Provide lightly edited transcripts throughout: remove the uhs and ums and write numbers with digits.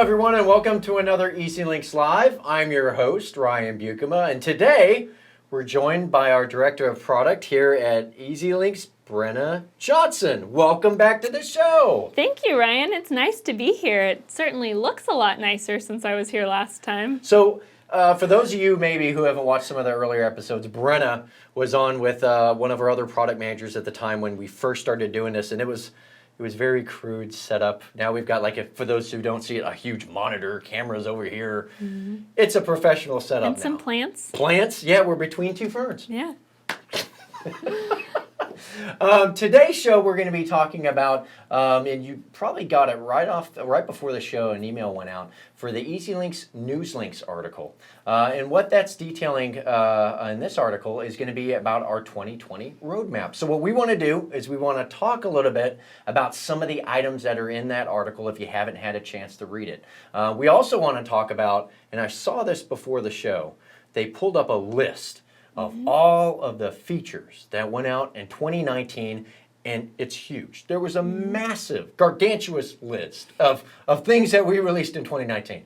everyone, and welcome to another EasyLinks Live. I'm your host, Ryan Bukema, and today we're joined by our Director of Product here at EZLynx, Brenna Johnson. Welcome back to the show. Thank you, Ryan. It's nice to be here. It certainly looks a lot nicer since I was here last time. So, for those of you maybe who haven't watched some of the earlier episodes, Brenna was on with one of our other product managers at the time when we first started doing this, and it was very crude setup. Now we've got, like, for those who don't see it, a huge monitor, cameras over here. Mm-hmm. It's a professional setup and some plants. Plants, yeah, we're between two ferns. Yeah. Today's show we're going to be talking about, and you probably got it right before the show, an email went out for the EasyLinks NewsLinks article. And what that's detailing in this article is going to be about our 2020 roadmap. So what we want to do is we want to talk a little bit about some of the items that are in that article if you haven't had a chance to read it. We also want to talk about, and I saw this before the show, they pulled up a list of all of the features that went out in 2019, and it's huge. There was a massive, gargantuous list of things that we released in 2019.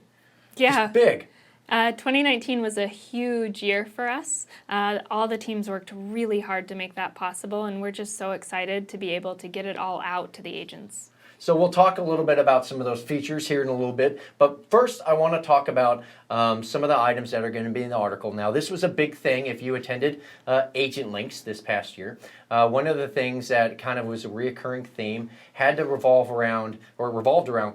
Yeah. It's big. 2019 was a huge year for us. All the teams worked really hard to make that possible, and we're just so excited to be able to get it all out to the agents. So we'll talk a little bit about some of those features here in a little bit. But first, I want to talk about some of the items that are going to be in the article. Now, this was a big thing if you attended EZLynx this past year. One of the things that kind of was a reoccurring theme had to revolved around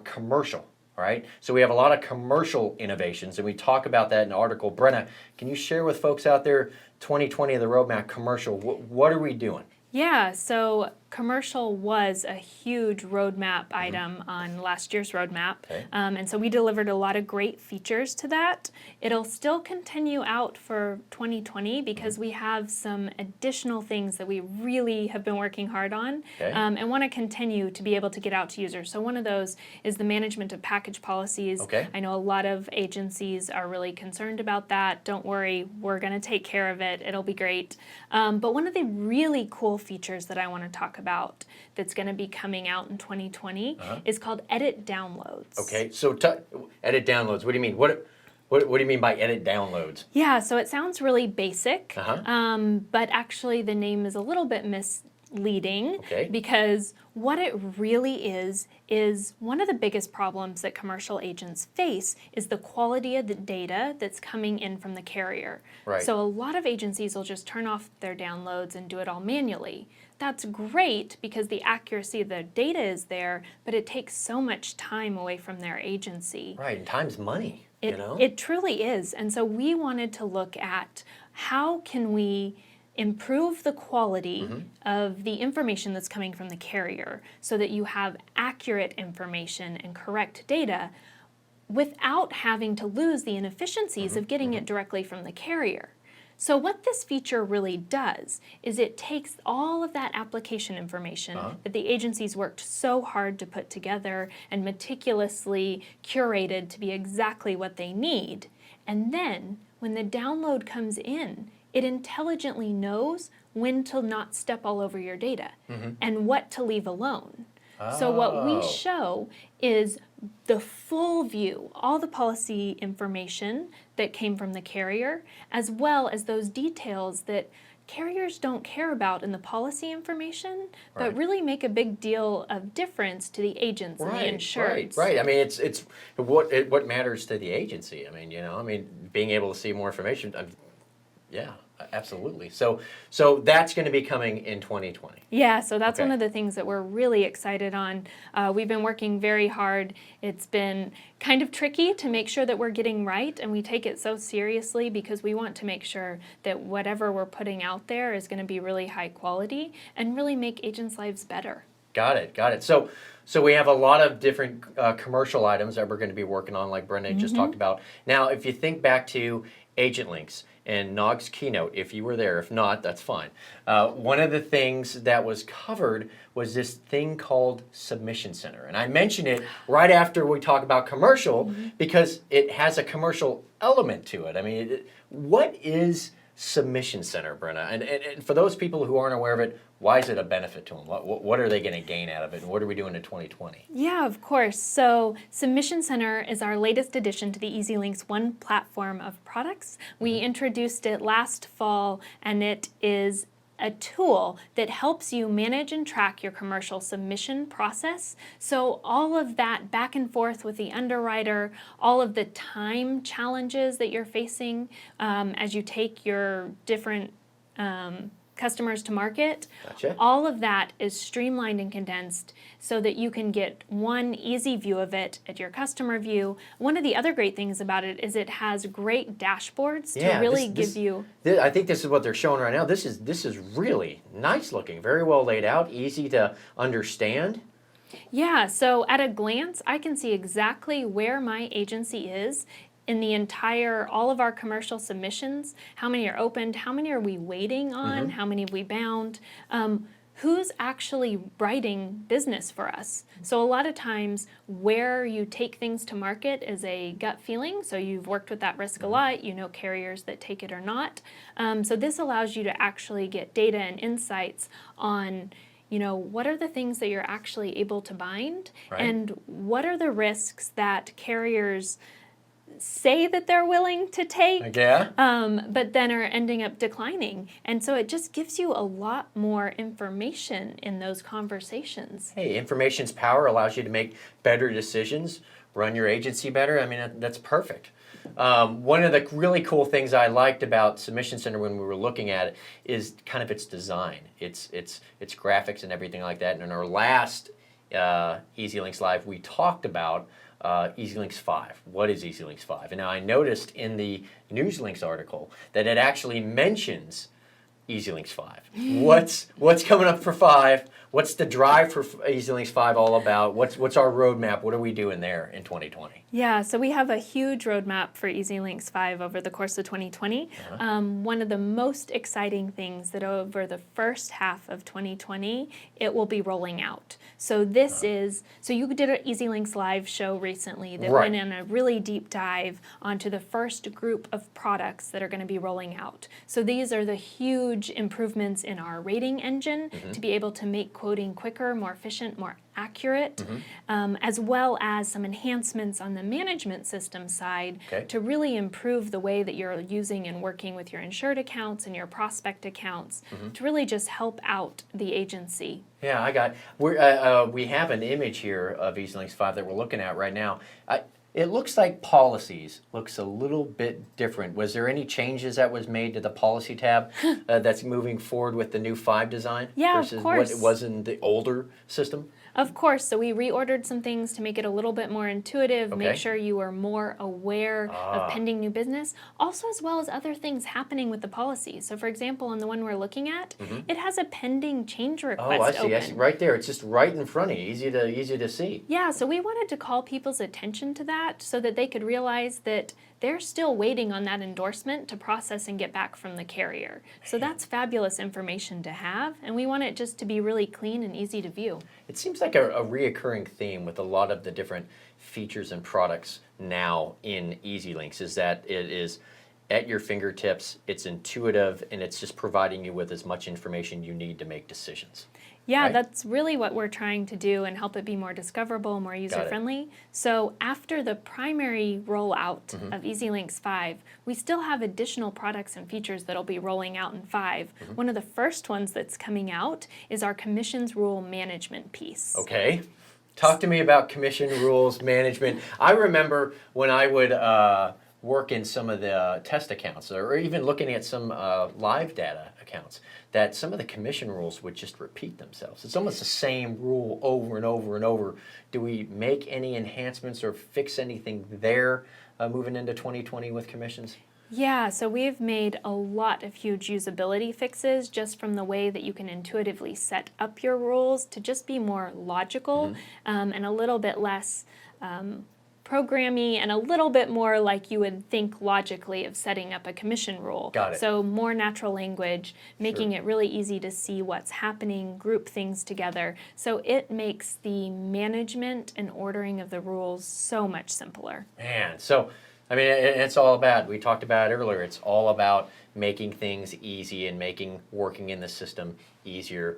commercial. All right, so we have a lot of commercial innovations, and we talk about that in the article. Brenna, can you share with folks out there 2020 the roadmap commercial? What are we doing? Yeah, so commercial was a huge roadmap item on last year's roadmap. Okay. And so we delivered a lot of great features to that. It'll still continue out for 2020 because we have some additional things that we really have been working hard on and want to continue to be able to get out to users. So one of those is the management of package policies. Okay. I know a lot of agencies are really concerned about that. Don't worry, we're going to take care of it. It'll be great. But one of the really cool features that I want to talk about that's going to be coming out in 2020 is called edit downloads. Okay, so edit downloads. What do you mean? What do you mean by edit downloads? Yeah, so it sounds really basic, but actually the name is a little bit misleading because what it really is one of the biggest problems that commercial agents face is the quality of the data that's coming in from the carrier. Right. So a lot of agencies will just turn off their downloads and do it all manually. That's great because the accuracy of the data is there, but it takes so much time away from their agency. Right, and time's money, you know? It truly is. And so we wanted to look at how can we improve the quality of the information that's coming from the carrier so that you have accurate information and correct data without having to lose the inefficiencies of getting it directly from the carrier. So what this feature really does is it takes all of that application information that the agencies worked so hard to put together and meticulously curated to be exactly what they need, and then when the download comes in, it intelligently knows when to not step all over your data and what to leave alone. So what we show is the full view, all the policy information that came from the carrier, as well as those details that carriers don't care about in the policy information, but really make a big deal of difference to the agents and the insureds. Right. I mean, it's what matters to the agency. I mean, being able to see more information. Yeah, absolutely. So that's going to be coming in 2020. Yeah, so that's one of the things that we're really excited on. We've been working very hard. It's been kind of tricky to make sure that we're getting right, and we take it so seriously because we want to make sure that whatever we're putting out there is going to be really high quality and really make agents' lives better. Got it. So we have a lot of different commercial items that we're going to be working on, like Brenda just talked about. Now, if you think back to EzLynx and Nog's keynote, if you were there. If not, that's fine. One of the things that was covered was this thing called Submission Center. And I mention it right after we talk about commercial because it has a commercial element to it. I mean, what is Submission Center, Brenna? And for those people who aren't aware of it, why is it a benefit to them? What are they going to gain out of it, and what are we doing in 2020? Yeah, of course. So Submission Center is our latest addition to the EasyLinks One platform of products. We introduced it last fall, and it is a tool that helps you manage and track your commercial submission process. So all of that back and forth with the underwriter, all of the time challenges that you're facing as you take your different customers to market, Gotcha. all of that is streamlined and condensed so that you can get one easy view of it at your customer view. One of the other great things about it is it has great dashboards to really give you. I think this is what they're showing right now. This is really nice looking, very well laid out, easy to understand. Yeah, so at a glance, I can see exactly where my agency is in the entire, all of our commercial submissions, how many are opened, how many are we waiting on, how many have we bound, who's actually writing business for us. So a lot of times where you take things to market is a gut feeling, so you've worked with that risk a lot, you know carriers that take it or not. So this allows you to actually get data and insights on what are the things that you're actually able to bind, and what are the risks that carriers say that they're willing to take, but then are ending up declining. And so it just gives you a lot more information in those conversations. Hey, information's power, allows you to make better decisions, run your agency better. I mean, that's perfect. One of the really cool things I liked about Submission Center when we were looking at it is kind of its design, its graphics and everything like that. And in our last EasyLinks Live, we talked about EZLynx 5. What is EZLynx 5? And now I noticed in the NewsLinks article that it actually mentions EZLynx 5. What's coming up for 5? What's the drive for EZLynx 5 all about? What's our roadmap? What are we doing there in 2020? Yeah, so we have a huge roadmap for EZLynx 5 over the course of 2020. One of the most exciting things that over the first half of 2020, it will be rolling out. So this is, so you did an EZLynx Live show recently that went in a really deep dive onto the first group of products that are going to be rolling out. So these are the huge improvements in our rating engine to be able to make quoting quicker, more efficient, more accurate, as well as some enhancements on the management system side to really improve the way that you're using and working with your insured accounts and your prospect accounts to really just help out the agency. Yeah, we have an image here of EasyLinks 5 that we're looking at right now. It looks like policies looks a little bit different. Was there any changes that was made to the policy tab that's moving forward with the new 5 design versus of course. what it was in the older system? Of course, so we reordered some things to make it a little bit more intuitive, make sure you are more aware of pending new business, also as well as other things happening with the policy. So for example, on the one we're looking at, it has a pending change request I see, right there. It's just right in front of you, easy to see. Yeah, so we wanted to call people's attention to that so that they could realize that they're still waiting on that endorsement to process and get back from the carrier. So that's fabulous information to have, and we want it just to be really clean and easy to view. It seems like a reoccurring theme with a lot of the different features and products now in EasyLinks is that it is at your fingertips, it's intuitive, and it's just providing you with as much information you need to make decisions. Yeah, that's really what we're trying to do and help it be more discoverable, more user-friendly. So after the primary rollout of EZLynx 5, we still have additional products and features that'll be rolling out in 5. One of the first ones that's coming out is our commissions rule management piece. Okay. Talk to me about commission rules management. I remember when I would work in some of the test accounts or even looking at some live data accounts, that some of the commission rules would just repeat themselves. It's almost the same rule over and over and over. Do we make any enhancements or fix anything there moving into 2020 with commissions? Yeah, so we've made a lot of huge usability fixes just from the way that you can intuitively set up your rules to just be more logical and a little bit less programmy and a little bit more like you would think logically of setting up a commission rule. Got it. So more natural language, making it really easy to see what's happening, group things together. So it makes the management and ordering of the rules so much simpler. Man, so I mean, it's all about, we talked about it earlier, it's all about making things easy and making working in the system easier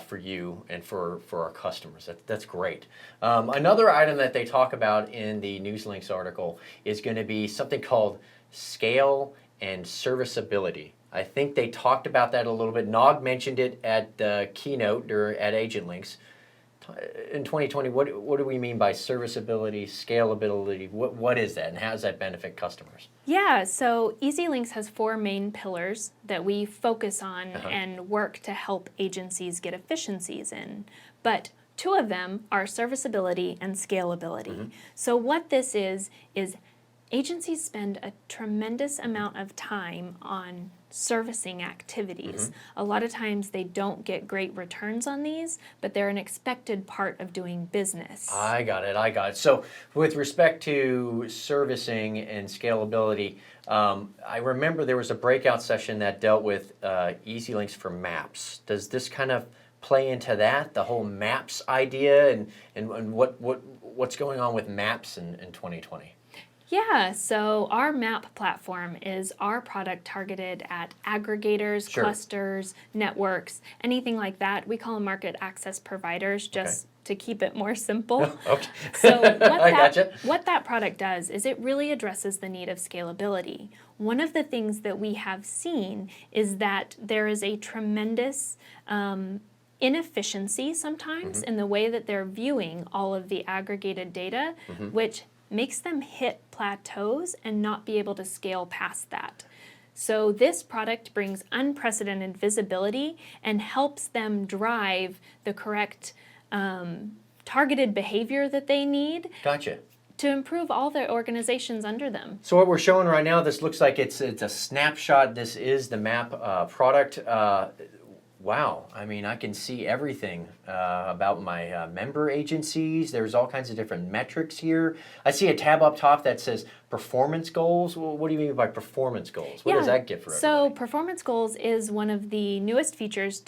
for you and for our customers. That's great. Another item that they talk about in the EasyLinks article is going to be something called scale and serviceability. I think they talked about that a little bit. Nog mentioned it at the keynote or at EzLynx. In 2020, what do we mean by serviceability, scalability? What is that, and how does that benefit customers? Yeah, so EasyLinks has 4 main pillars that we focus on and work to help agencies get efficiencies in. But 2 of them are serviceability and scalability. So what this is agencies spend a tremendous amount of time on servicing activities. A lot of times they don't get great returns on these, but they're an expected part of doing business. I got it. So with respect to servicing and scalability, I remember there was a breakout session that dealt with EasyLinks for maps. Does this kind of play into that, the whole maps idea, and what's going on with maps in 2020? Yeah, so our MAP platform is our product targeted at aggregators, clusters, networks, anything like that. We call them market access providers just to keep it more simple. So what that product does is it really addresses the need of scalability. One of the things that we have seen is that there is a tremendous inefficiency sometimes in the way that they're viewing all of the aggregated data, which makes them hit plateaus and not be able to scale past that. So this product brings unprecedented visibility and helps them drive the correct targeted behavior that they need. Gotcha. To improve all their organizations under them. So what we're showing right now, this looks like it's a snapshot. This is the MAP product. Wow, I mean, I can see everything about my member agencies. There's all kinds of different metrics here. I see a tab up top that says performance goals. Well, what do you mean by performance goals? What does that get for everybody? So performance goals is one of the newest features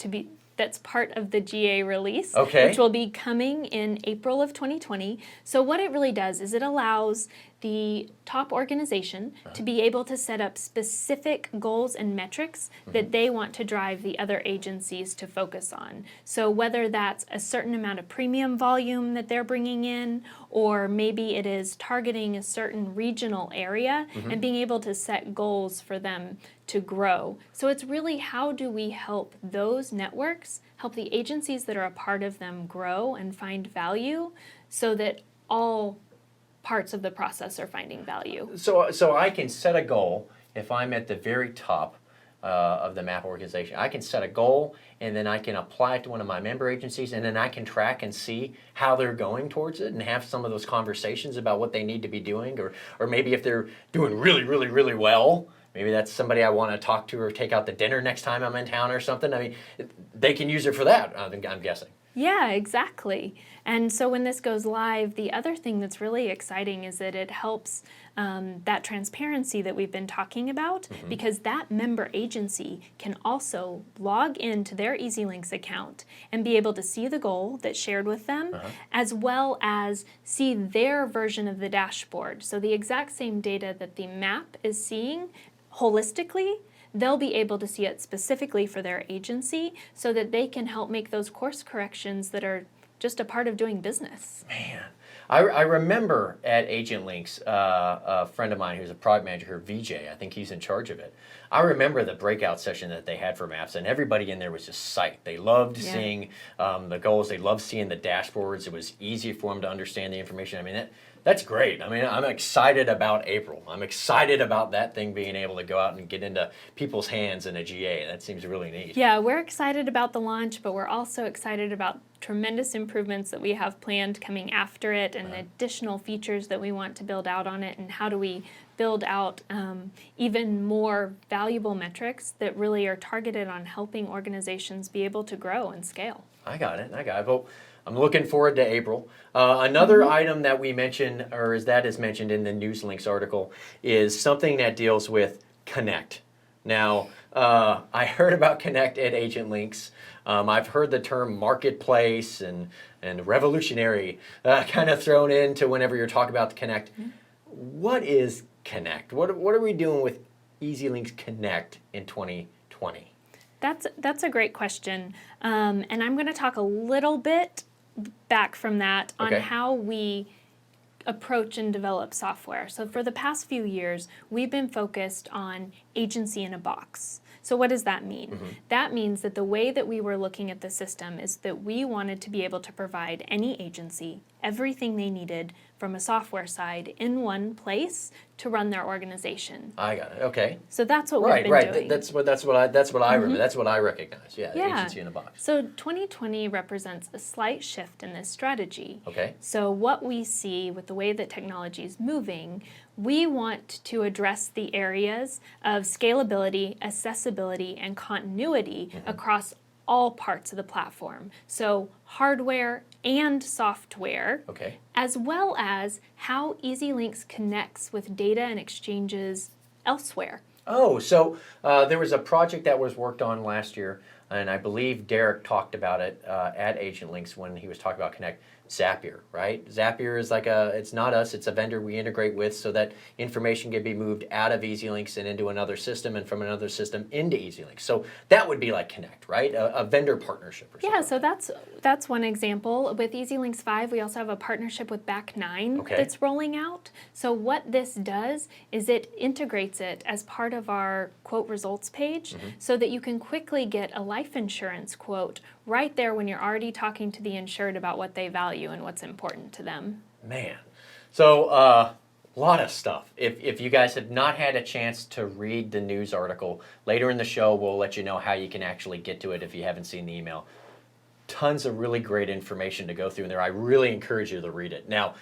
that's part of the GA release, which will be coming in April of 2020. So what it really does is it allows the top organization to be able to set up specific goals and metrics that they want to drive the other agencies to focus on. So whether that's a certain amount of premium volume that they're bringing in, or maybe it is targeting a certain regional area and being able to set goals for them to grow. So it's really how do we help those networks, help the agencies that are a part of them grow and find value so that all parts of the process are finding value. So I can set a goal if I'm at the very top of the MAP organization. I can set a goal and then I can apply it to one of my member agencies and then I can track and see how they're going towards it and have some of those conversations about what they need to be doing, or maybe if they're doing really, really, really well, maybe that's somebody I want to talk to or take out to dinner next time I'm in town or something. I mean, they can use it for that, I'm guessing. Yeah, exactly. And so when this goes live, the other thing that's really exciting is that it helps that transparency that we've been talking about, because that member agency can also log into their EasyLinks account and be able to see the goal that's shared with them, as well as see their version of the dashboard. So the exact same data that the MAP is seeing holistically, they'll be able to see it specifically for their agency so that they can help make those course corrections that are just a part of doing business. Man, I remember at EzLynx, a friend of mine who's a product manager here, VJ, I think he's in charge of it. I remember the breakout session that they had for maps, and everybody in there was just psyched. They loved seeing the goals. They loved seeing the dashboards. It was easy for them to understand the information. I mean, that's great. I mean, I'm excited about April. I'm excited about that thing being able to go out and get into people's hands in a GA. That seems really neat. Yeah, we're excited about the launch, but we're also excited about tremendous improvements that we have planned coming after it and additional features that we want to build out on it, and how do we build out even more valuable metrics that really are targeted on helping organizations be able to grow and scale. I got it. Well, I'm looking forward to April. Another item that we mentioned, or that is mentioned in the EzLynx article, is something that deals with Connect. Now, I heard about Connect at EzLynx. I've heard the term marketplace and revolutionary kind of thrown into whenever you're talking about the Connect. What is Connect? What are we doing with EZLynx Connect in 2020? That's a great question, and I'm going to talk a little bit back from that on Okay. how we approach and develop software. So for the past few years, we've been focused on agency in a box. So what does that mean? That means that the way that we were looking at the system is that we wanted to be able to provide any agency everything they needed from a software side in one place to run their organization. I got it. Okay. So that's what Right, we've been right. doing. That's what I remember. That's what I recognize. Yeah, agency in a box. So 2020 represents a slight shift in this strategy. Okay. So what we see with the way that technology is moving, we want to address the areas of scalability, accessibility, and continuity across all parts of the platform. So hardware and software, Okay. as well as how EZLynx connects with data and exchanges elsewhere. Oh, so there was a project that was worked on last year, and I believe Derek talked about it at EzLynx when he was talking about Connect. Zapier, right? Zapier is like it's not us, it's a vendor we integrate with so that information can be moved out of EZLynx and into another system and from another system into EZLynx. So that would be like Connect, right? A vendor partnership or something. Yeah, so that's one example. With EZLynx 5, we also have a partnership with Back9 that's rolling out. So what this does is it integrates it as part of our quote results page so that you can quickly get a life insurance quote right there when you're already talking to the insured about what they value and what's important to them. Man. So a lot of stuff. If you guys have not had a chance to read the news article, later in the show we'll let you know how you can actually get to it if you haven't seen the email. Tons of really great information to go through in there. I really encourage you to read it. Now,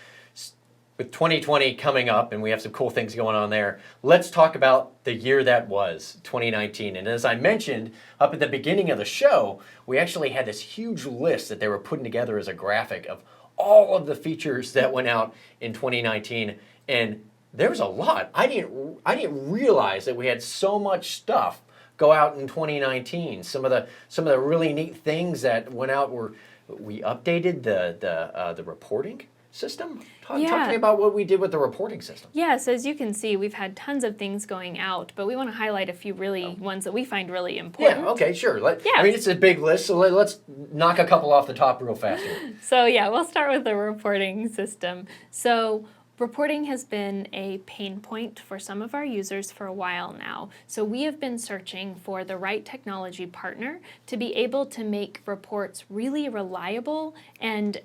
with 2020 coming up and we have some cool things going on there, let's talk about the year that was, 2019. And as I mentioned up at the beginning of the show, we actually had this huge list that they were putting together as a graphic of all of the features that went out in 2019. And there was a lot. I didn't realize that we had so much stuff go out in 2019. Some of the really neat things that went out were we updated the reporting system. Talk to me about what we did with the reporting system. Yeah, so as you can see, we've had tons of things going out, but we want to highlight a few really ones that we find really important. Yeah, okay, sure. I mean, it's a big list, so let's knock a couple off the top real fast here. So yeah, we'll start with the reporting system. So reporting has been a pain point for some of our users for a while now. So we have been searching for the right technology partner to be able to make reports really reliable and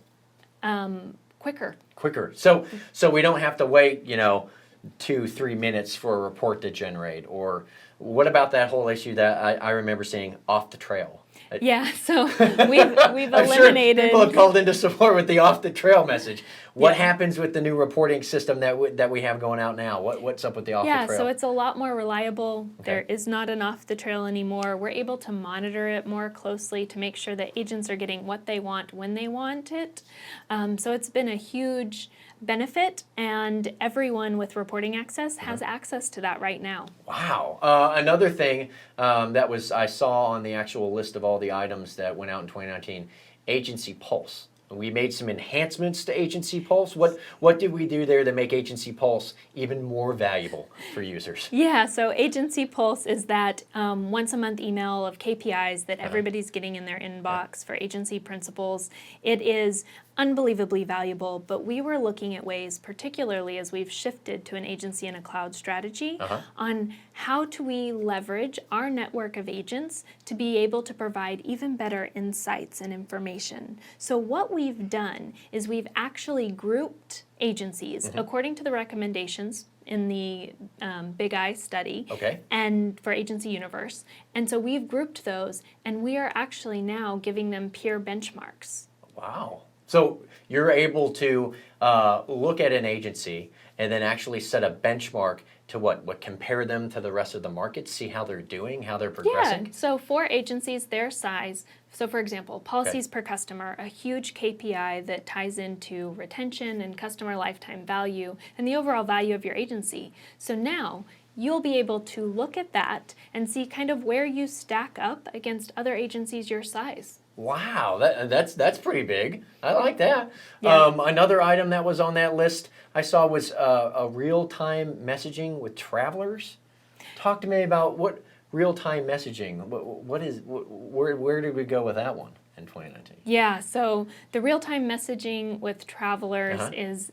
quicker. So we don't have to wait, 2-3 minutes for a report to generate. Or what about that whole issue that I remember seeing off the trail? Yeah, so we've I'm eliminated. Sure people have called into support with the off the trail message. What happens with the new reporting system that we have going out now? What's up with the off the trail? Yeah, so it's a lot more reliable. Okay. There is not an off the trail anymore. We're able to monitor it more closely to make sure that agents are getting what they want when they want it. So it's been a huge benefit, and everyone with reporting access has access to that right now. Wow. Another thing that I saw on the actual list of all the items that went out in 2019, Agency Pulse. We made some enhancements to Agency Pulse. What did we do there to make Agency Pulse even more valuable for users? Yeah, so Agency Pulse is that once a month email of KPIs that everybody's getting in their inbox for agency principals. It is unbelievably valuable, but we were looking at ways, particularly as we've shifted to an agency in a cloud strategy, on how do we leverage our network of agents to be able to provide even better insights and information. So what we've done is we've actually grouped agencies according to the recommendations in the Big I study and for Agency Universe. And so we've grouped those, and we are actually now giving them peer benchmarks. Wow. So you're able to look at an agency and then actually set a benchmark to what compare them to the rest of the market, see how they're doing, how they're progressing? Yeah, so for agencies their size, so for example, policies per customer, a huge KPI that ties into retention and customer lifetime value and the overall value of your agency. So now you'll be able to look at that and see kind of where you stack up against other agencies your size. Wow, that's pretty big. I like that. Yeah. Another item that was on that list I saw was a real-time messaging with travelers. Talk to me about what real-time messaging. Where did we go with that one in 2019? Yeah, so the real-time messaging with travelers Uh-huh. is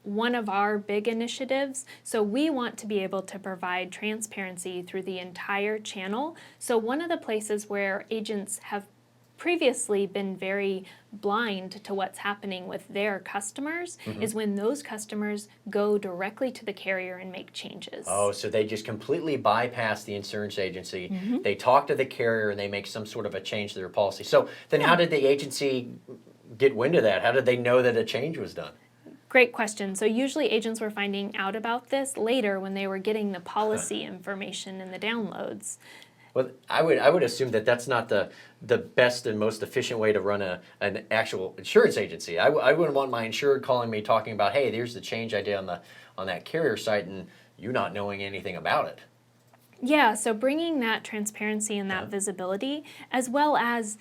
one of our big initiatives. So we want to be able to provide transparency through the entire channel. So one of the places where agents have previously been very blind to what's happening with their customers is when those customers go directly to the carrier and make changes. Oh, so they just completely bypass the insurance agency. They talk to the carrier and they make some sort of a change to their policy. So then how did the agency get wind of that? How did they know that a change was done? Great question. So usually agents were finding out about this later when they were getting the policy information and the downloads. Well, I would assume that that's not the best and most efficient way to run an actual insurance agency. I wouldn't want my insured calling me talking about, hey, there's the change I did on that carrier site, and you not knowing anything about it. Yeah, so bringing that transparency and that visibility, as well as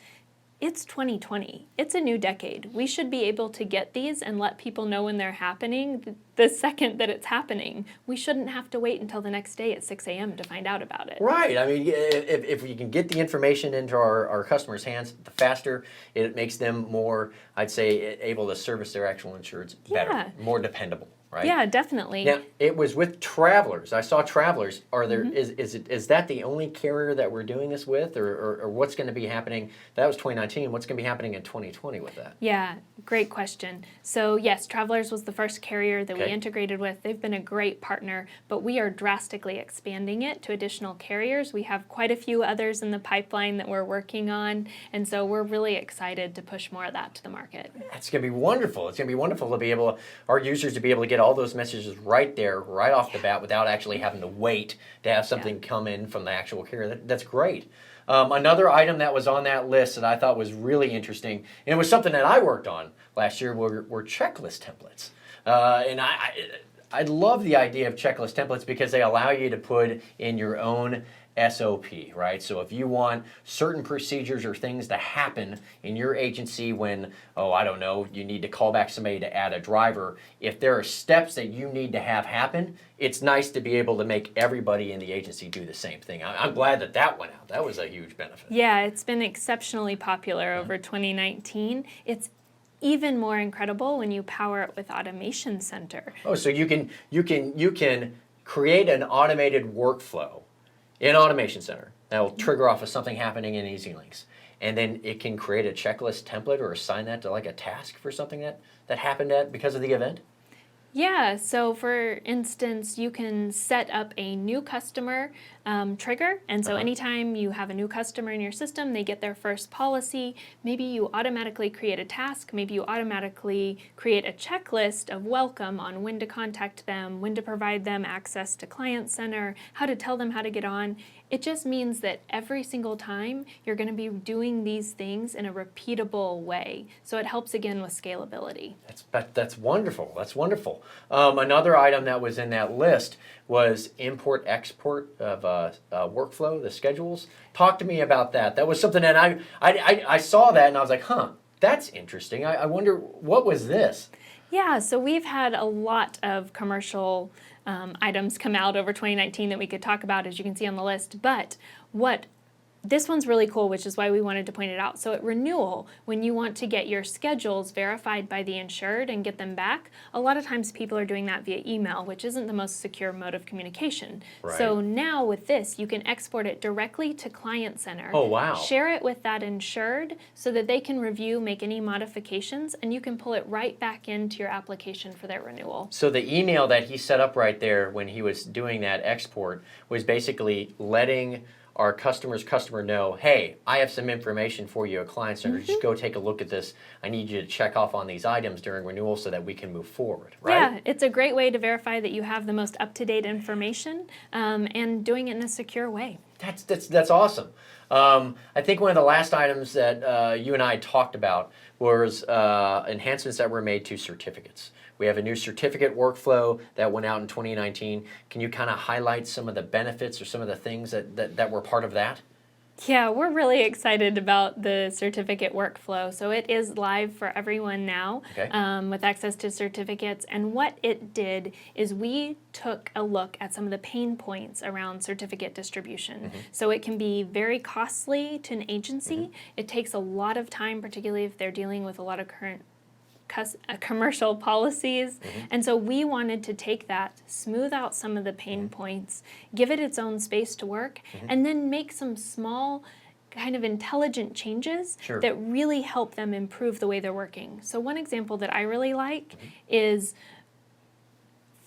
it's 2020. It's a new decade. We should be able to get these and let people know when they're happening the second that it's happening. We shouldn't have to wait until the next day at 6 a.m. to find out about it. Right. I mean, if we can get the information into our customers' hands, the faster it makes them more, I'd say, able to service their actual insureds better, Yeah. more dependable. Right? Yeah, definitely. Now, it was with travelers. I saw travelers. Are there is that the only carrier that we're doing this with, or what's going to be happening? That was 2019. What's going to be happening in 2020 with that? Yeah, great question. So yes, Travelers was the first carrier that we Okay. integrated with. They've been a great partner, but we are drastically expanding it to additional carriers. We have quite a few others in the pipeline that we're working on, and so we're really excited to push more of that to the market. It's going to be wonderful. It's going to be wonderful to be able, our users to be able to get all those messages right there, right off the bat, without actually having to wait to have something come in from the actual carrier. That's great. Another item that was on that list that I thought was really interesting, and it was something that I worked on last year, were checklist templates. And I love the idea of checklist templates because they allow you to put in your own SOP, right? So if you want certain procedures or things to happen in your agency when, oh, I don't know, you need to call back somebody to add a driver, if there are steps that you need to have happen, it's nice to be able to make everybody in the agency do the same thing. I'm glad that that went out. That was a huge benefit. Yeah, it's been exceptionally popular over 2019. It's even more incredible when you power it with Automation Center. Oh, so you can create an automated workflow in Automation Center that will trigger off of something happening in EZLynx. And then it can create a checklist template or assign that to like a task for something that happened because of the event? Yeah, so for instance, you can set up a new customer trigger. And so anytime you have a new customer in your system, they get their first policy, maybe you automatically create a task, maybe you automatically create a checklist of welcome on when to contact them, when to provide them access to Client Center, how to tell them how to get on. It just means that every single time you're going to be doing these things in a repeatable way. So it helps again with scalability. That's wonderful. That's wonderful. Another item that was in that list was import-export of workflow, the schedules. Talk to me about that. That was something that I saw that and I was like, huh, that's interesting. I wonder, what was this? Yeah, so we've had a lot of commercial items come out over 2019 that we could talk about, as you can see on the list. But this one's really cool, which is why we wanted to point it out. So at renewal, when you want to get your schedules verified by the insured and get them back, a lot of times people are doing that via email, which isn't the most secure mode of communication. Right. So now with this, you can export it directly to Client Center. Oh, wow. Share it with that insured so that they can review, make any modifications, and you can pull it right back into your application for their renewal. So the email that he set up right there when he was doing that export was basically letting our customer know, hey, I have some information for you at Client Center. Just go take a look at this. I need you to check off on these items during renewal so that we can move forward, right? Yeah, it's a great way to verify that you have the most up-to-date information and doing it in a secure way. That's awesome. I think one of the last items that you and I talked about was enhancements that were made to certificates. We have a new certificate workflow that went out in 2019. Can you kind of highlight some of the benefits or some of the things that were part of that? Yeah, we're really excited about the certificate workflow. So it is live for everyone now with access to certificates. And what it did is we took a look at some of the pain points around certificate distribution. So it can be very costly to an agency. It takes a lot of time, particularly if they're dealing with a lot of current commercial policies. And so we wanted to take that, smooth out some of the pain points, give it its own space to work, and then make some small kind of intelligent changes that really help them improve the way they're working. So one example that I really like is,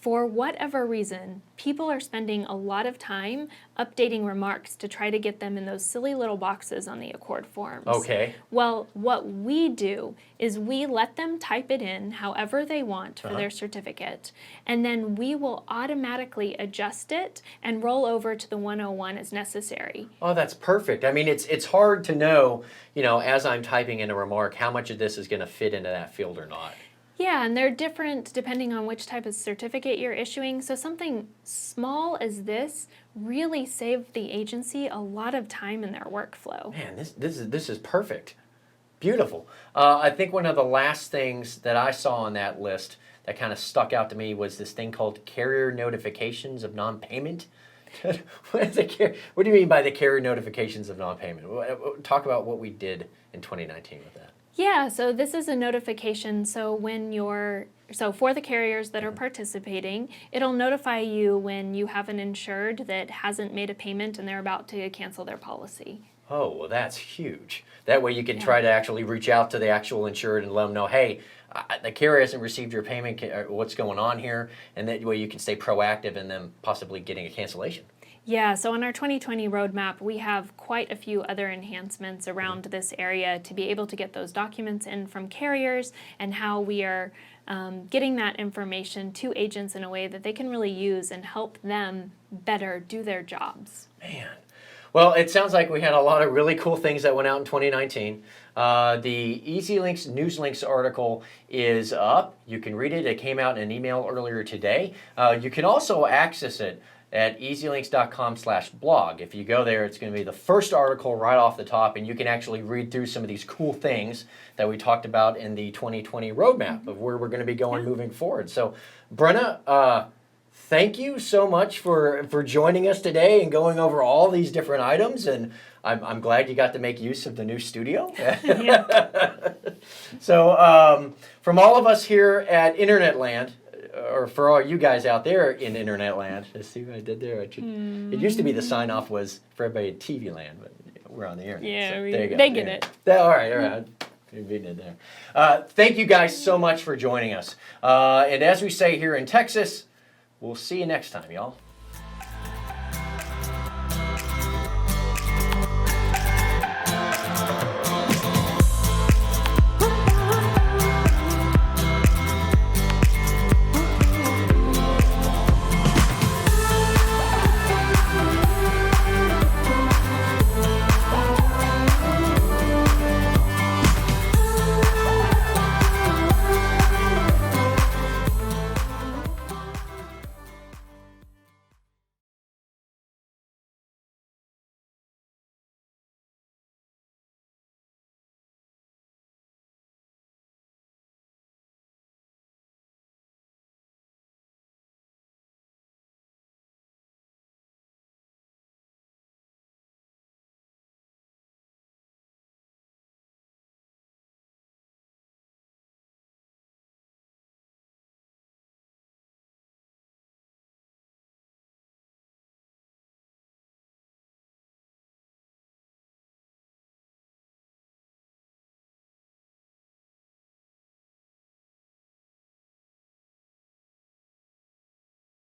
for whatever reason, people are spending a lot of time updating remarks to try to get them in those silly little boxes on the Accord forms. Okay. Well, what we do is we let them type it in however they want for their certificate, and then we will automatically adjust it and roll over to the 101 as necessary. Oh, that's perfect. I mean, it's hard to know, as I'm typing in a remark, how much of this is going to fit into that field or not. Yeah, and they're different depending on which type of certificate you're issuing. So something small as this really saved the agency a lot of time in their workflow. Man, this is perfect. Beautiful. I think one of the last things that I saw on that list that kind of stuck out to me was this thing called carrier notifications of non-payment. What do you mean by the carrier notifications of non-payment? Talk about what we did in 2019 with that. Yeah, so this is a notification. So for the carriers that are participating, it'll notify you when you have an insured that hasn't made a payment and they're about to cancel their policy. Oh, well, that's huge. That way you can try to actually reach out to the actual insured and let them know, hey, the carrier hasn't received your payment, what's going on here? And that way you can stay proactive in them possibly getting a cancellation. Yeah, so on our 2020 roadmap, we have quite a few other enhancements around this area to be able to get those documents in from carriers, and how we are getting that information to agents in a way that they can really use and help them better do their jobs. Man. Well, it sounds like we had a lot of really cool things that went out in 2019. The EZLynx NewsLinks article is up. You can read it. It came out in an email earlier today. You can also access it at EasyLinks.com/blog. If you go there, it's going to be the first article right off the top, and you can actually read through some of these cool things that we talked about in the 2020 roadmap of where we're going to be going moving forward. So, Brenna, thank you so much for joining us today and going over all these different items, and I'm glad you got to make use of the new studio. So, from all of us here at Internet Land, or for all you guys out there in Internet Land, see what I did there? It used to be the sign off was for everybody at TV Land, but we're on the Internet. Yeah, so they get it. All right. You're beating it there. Thank you guys so much for joining us. And as we say here in Texas, we'll see you next time, y'all.